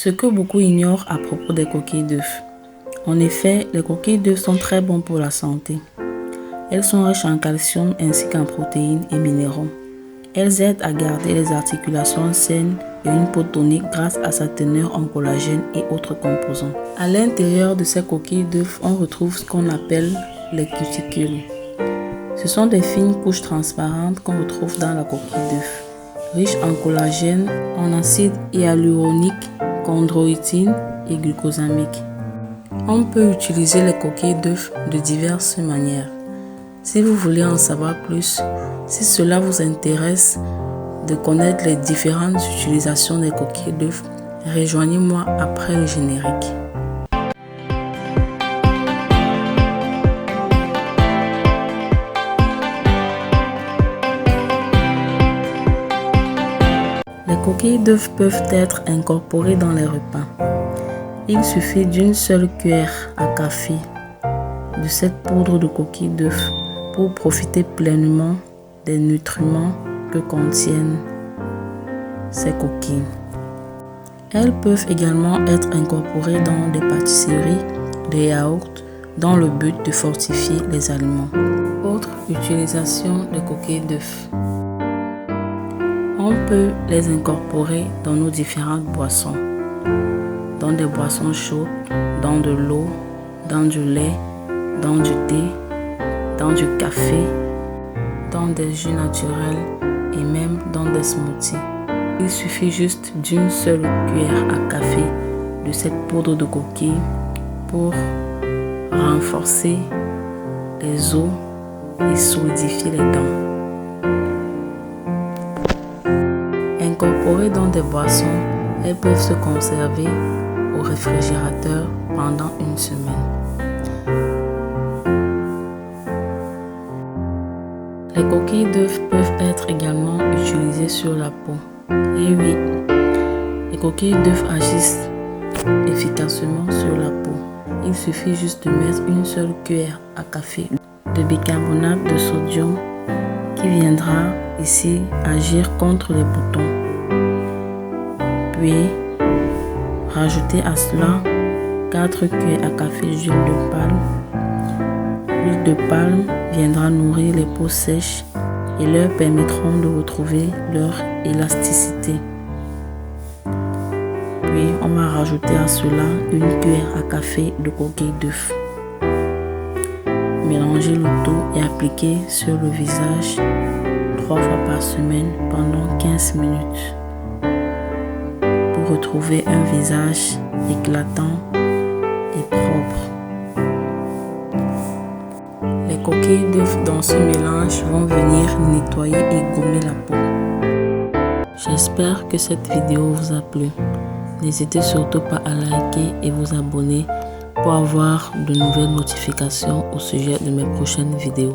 Ce que beaucoup ignorent à propos des coquilles d'œufs. En effet, les coquilles d'œufs sont très bonnes pour la santé. Elles sont riches en calcium ainsi qu'en protéines et minéraux. Elles aident à garder les articulations saines et une peau tonique grâce à sa teneur en collagène et autres composants. À l'intérieur de ces coquilles d'œufs, on retrouve ce qu'on appelle les cuticules. Ce sont des fines couches transparentes qu'on retrouve dans la coquille d'œuf, riches en collagène, en acide hyaluronique, chondroïtine et glucosamique. On peut utiliser les coquilles d'œufs de diverses manières. Si vous voulez en savoir plus, si cela vous intéresse de connaître les différentes utilisations des coquilles d'œufs, rejoignez-moi après le générique. Les coquilles d'œufs peuvent être incorporées dans les repas. Il suffit d'une seule cuillère à café de cette poudre de coquilles d'œufs pour profiter pleinement des nutriments que contiennent ces coquilles. Elles peuvent également être incorporées dans des pâtisseries, des yaourts, dans le but de fortifier les aliments. Autre utilisation des coquilles d'œufs. On peut les incorporer dans nos différentes boissons, dans des boissons chaudes, dans de l'eau, dans du lait, dans du thé, dans du café, dans des jus naturels et même dans des smoothies. Il suffit juste d'une seule cuillère à café de cette poudre de coquille pour renforcer les os et solidifier les dents. Incorporées dans des boissons, elles peuvent se conserver au réfrigérateur pendant une semaine. Les coquilles d'œufs peuvent être également utilisées sur la peau. Et oui, les coquilles d'œufs agissent efficacement sur la peau. Il suffit juste de mettre une seule cuillère à café de bicarbonate de sodium qui viendra ici agir contre les boutons. Puis, rajouter à cela 4 cuillères à café d'huile de palme. L'huile de palme viendra nourrir les peaux sèches et leur permettront de retrouver leur élasticité. Puis on va rajouter à cela une cuillère à café de coquilles d'œufs. Mélangez le tout et appliquez sur le visage 3 fois par semaine pendant 15 minutes pour retrouver un visage éclatant et propre. Les coquilles d'œufs dans ce mélange vont venir nettoyer et gommer la peau. J'espère que cette vidéo vous a plu. N'hésitez surtout pas à liker et vous abonner pour avoir de nouvelles notifications au sujet de mes prochaines vidéos.